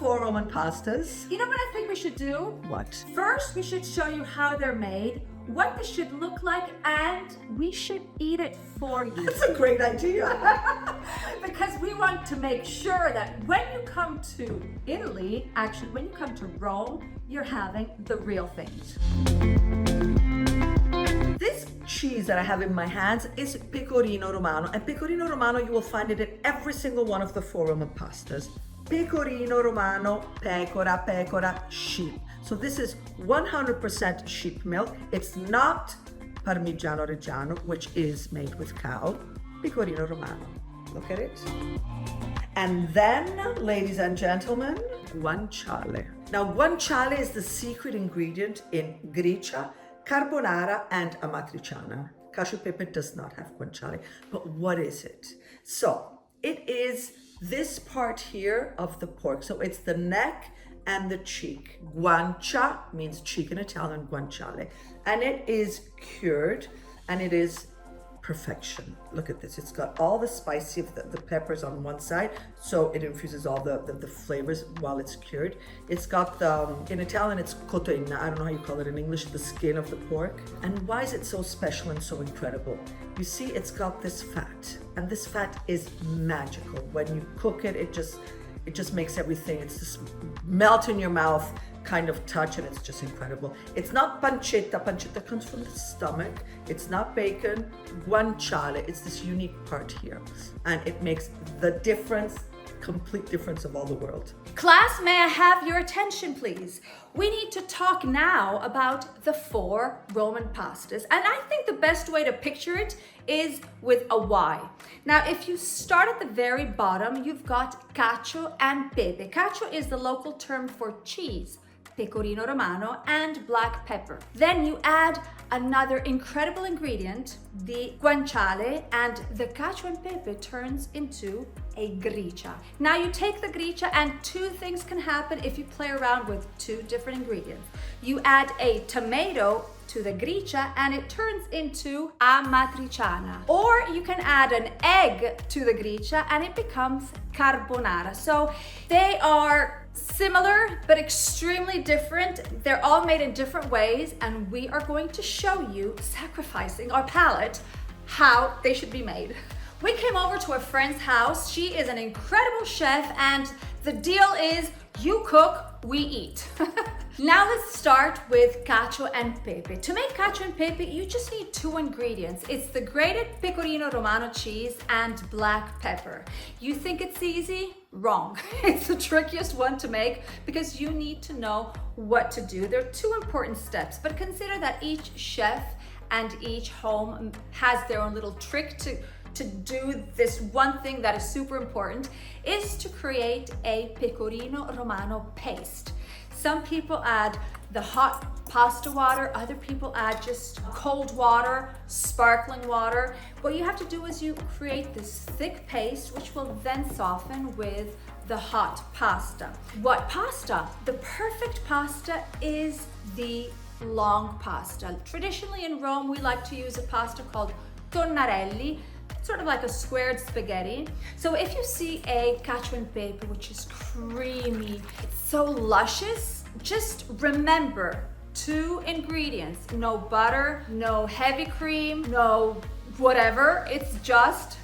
4 Roman pastas. You know what I think we should do? What? First, we should show you how they're made, what they should look like, and we should eat it for you. That's a great idea. Because we want to make sure that when you come to Italy, actually when you come to Rome, you're having the real things. This cheese that I have in my hands is Pecorino Romano, and Pecorino Romano, you will find it in every single one of the 4 Roman pastas. Pecorino Romano, pecora, sheep. So this is 100% sheep milk. It's not Parmigiano Reggiano, which is made with cow. Pecorino Romano. Look at it. And then, ladies and gentlemen, guanciale. Now, guanciale is the secret ingredient in Gricia, Carbonara, and Amatriciana. Cacio Pepe does not have guanciale, but what is it? So, it is this part here of the pork. So it's the neck and the cheek. Guancia means cheek in Italian, guanciale. And it is cured, and it is perfection. Look at this. It's got all the spicy of the peppers on one side, so it infuses all the flavors while it's cured. It's got the, in Italian it's cotoina, I don't know how you call it in English, the skin of the pork. And why is it so special and so incredible? You see, it's got this fat, and this fat is magical. When you cook it, it just makes everything, it's this melt in your mouth kind of touch, and it's just incredible. It's not pancetta. Pancetta comes from the stomach. It's not bacon. Guanciale, it's this unique part here, and it makes the difference, complete difference of all the world. Class, may I have your attention, please? We need to talk now about the 4 Roman pastas, and I think the best way to picture it is with a Y. Now, if you start at the very bottom, you've got Cacio and Pepe. Cacio is the local term for cheese, Pecorino Romano, and black pepper. Then you add another incredible ingredient, the guanciale, and the Cacio and Pepe turns into a Gricia. Now you take the Gricia, and 2 things can happen if you play around with 2 different ingredients. You add a tomato to the Gricia and it turns into Amatriciana. Or you can add an egg to the Gricia and it becomes Carbonara. So they are similar but extremely different. They're all made in different ways, and we are going to show you, sacrificing our palate, how they should be made. We came over to a friend's house. She is an incredible chef, and the deal is you cook, we eat. Now let's start with Cacio and Pepe. To make Cacio and Pepe, you just need 2 ingredients. It's the grated Pecorino Romano cheese and black pepper. You think it's easy? Wrong. It's the trickiest one to make because you need to know what to do. There are 2 important steps, but consider that each chef and each home has their own little trick to do this one thing that is super important, is to create a Pecorino Romano paste. Some people add the hot pasta water, other people add just cold water, sparkling water. What you have to do is you create this thick paste, which will then soften with the hot pasta. What pasta? The perfect pasta is the long pasta. Traditionally in Rome, we like to use a pasta called tonnarelli, sort of like a squared spaghetti. So if you see a Cacio and Pepe, which is creamy, it's so luscious, just remember 2 ingredients: no butter, no heavy cream, no whatever. It's just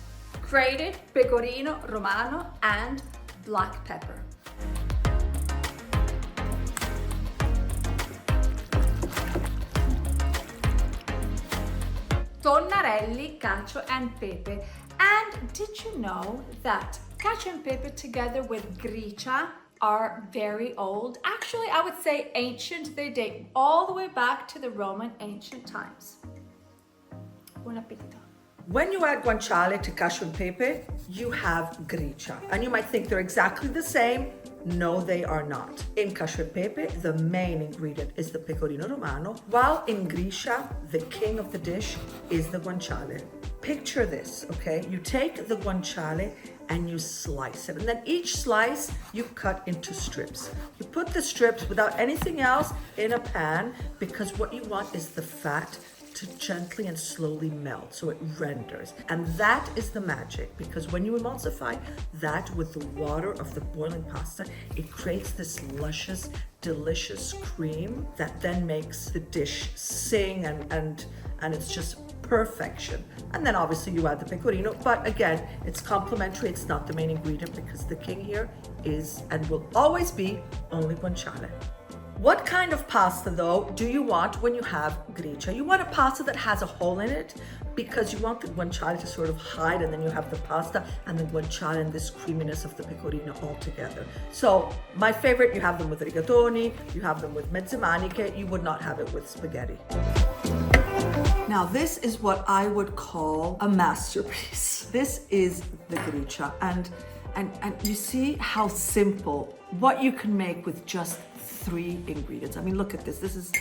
grated Pecorino Romano and black pepper. Tonnarelli, Cacio and Pepe. And did you know that Cacio and Pepe together with Gricia are very old? Actually, I would say ancient. They date all the way back to the Roman ancient times. Buon appetito. When you add guanciale to Cacio and Pepe, you have Gricia. And you might think they're exactly the same. No, they are not. In Cacio and Pepe, the main ingredient is the Pecorino Romano, while in Gricia, the king of the dish is the guanciale. Picture this, okay? You take the guanciale and you slice it, and then each slice you cut into strips. You put the strips without anything else in a pan because what you want is the fat to gently and slowly melt, so it renders. And that is the magic, because when you emulsify that with the water of the boiling pasta, it creates this luscious, delicious cream that then makes the dish sing, and it's just perfection. And then obviously you add the pecorino, but again, it's complementary. It's not the main ingredient, because the king here is and will always be only guanciale. What kind of pasta though do you want when you have gricia? You want a pasta that has a hole in it, because you want the guanciale to sort of hide, and then you have the pasta and the guanciale and this creaminess of the pecorino all together. So my favorite, you have them with rigatoni, you have them with mezze maniche, you would not have it with spaghetti. Now this is what I would call a masterpiece. This is the gricia, and you see how simple what you can make with just 3 ingredients. I mean, look at this. This is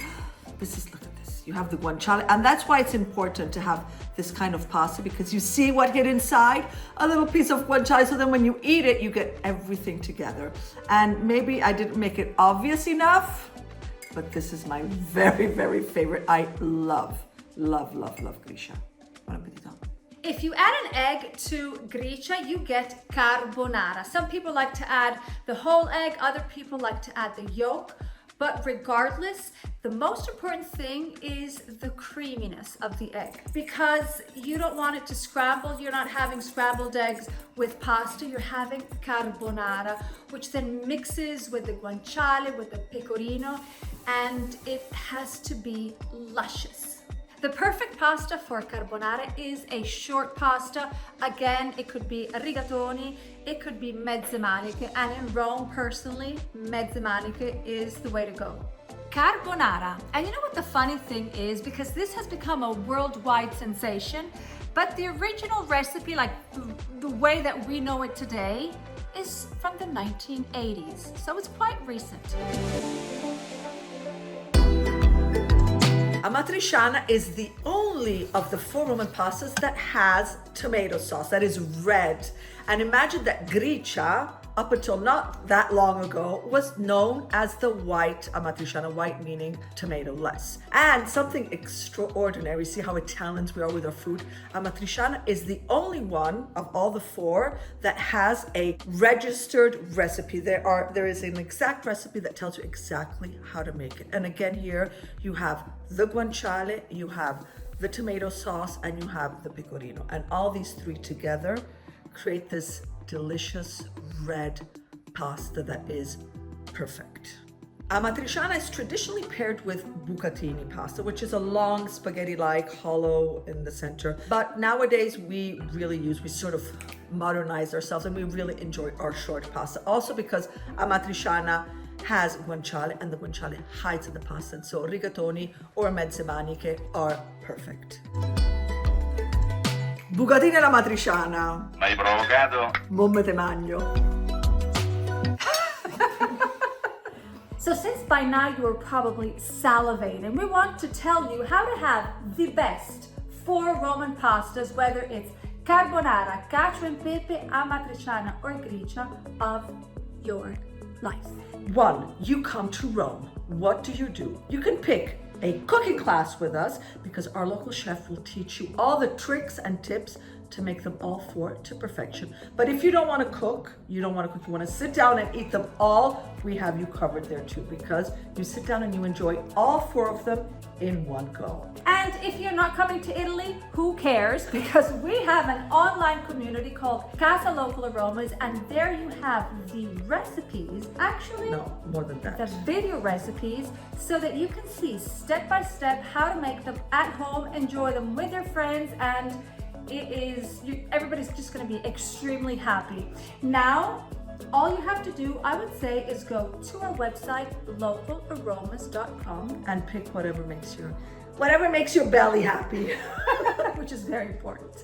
look at this. You have the guanciale, and that's why it's important to have this kind of pasta, because you see what hid inside, a little piece of guanciale, so then when you eat it, you get everything together. And maybe I didn't make it obvious enough, but this is my very, very favorite. I love gricia. Buon appetito. If you add an egg to gricia, you get carbonara. Some people like to add the whole egg, other people like to add the yolk. But regardless, the most important thing is the creaminess of the egg, because you don't want it to scramble. You're not having scrambled eggs with pasta, you're having carbonara, which then mixes with the guanciale, with the pecorino, and it has to be luscious. The perfect pasta for carbonara is a short pasta. Again, it could be a rigatoni, it could be mezze maniche, and in Rome, personally, mezze maniche is the way to go. Carbonara. And you know what the funny thing is? Because this has become a worldwide sensation, but the original recipe, like the way that we know it today, is from the 1980s. So it's quite recent. Amatriciana is the only of the 4 Roman pastas that has tomato sauce, that is red. And imagine that gricia, up until not that long ago, was known as the white Amatriciana, white meaning tomato-less. And something extraordinary, see how Italians we are with our food? Amatriciana is the only one of all the 4 that has a registered recipe. There is an exact recipe that tells you exactly how to make it. And again, here you have the guanciale, you have the tomato sauce, and you have the pecorino. And all these 3 together create this delicious red pasta that is perfect. Amatriciana is traditionally paired with bucatini pasta, which is a long spaghetti-like, hollow in the center. But nowadays we sort of modernize ourselves, and we really enjoy our short pasta. Also because Amatriciana has guanciale, and the guanciale hides in the pasta, and so rigatoni or mezze maniche are perfect. Bucatini alla matriciana. M'hai provocato? Bombe te magno. So since by now you are probably salivating, we want to tell you how to have the best 4 Roman pastas, whether it's carbonara, cacio and pepe, amatriciana, or gricia, of your life. 1, you come to Rome. What do? You can pick a cooking class with us, because our local chef will teach you all the tricks and tips to make them all 4 to perfection. But if you don't want to cook, you want to sit down and eat them all, we have you covered there too, because you sit down and you enjoy all 4 of them in one go. And if you're not coming to Italy, who cares? Because we have an online community called Casa Local Aromas, and there you have the recipes, actually, No, more than that. the video recipes, so that you can see step by step how to make them at home, enjoy them with your friends, and everybody's just going to be extremely happy. Now, all you have to do, I would say, is go to our website, localaromas.com, And pick whatever makes your belly happy. which is very important.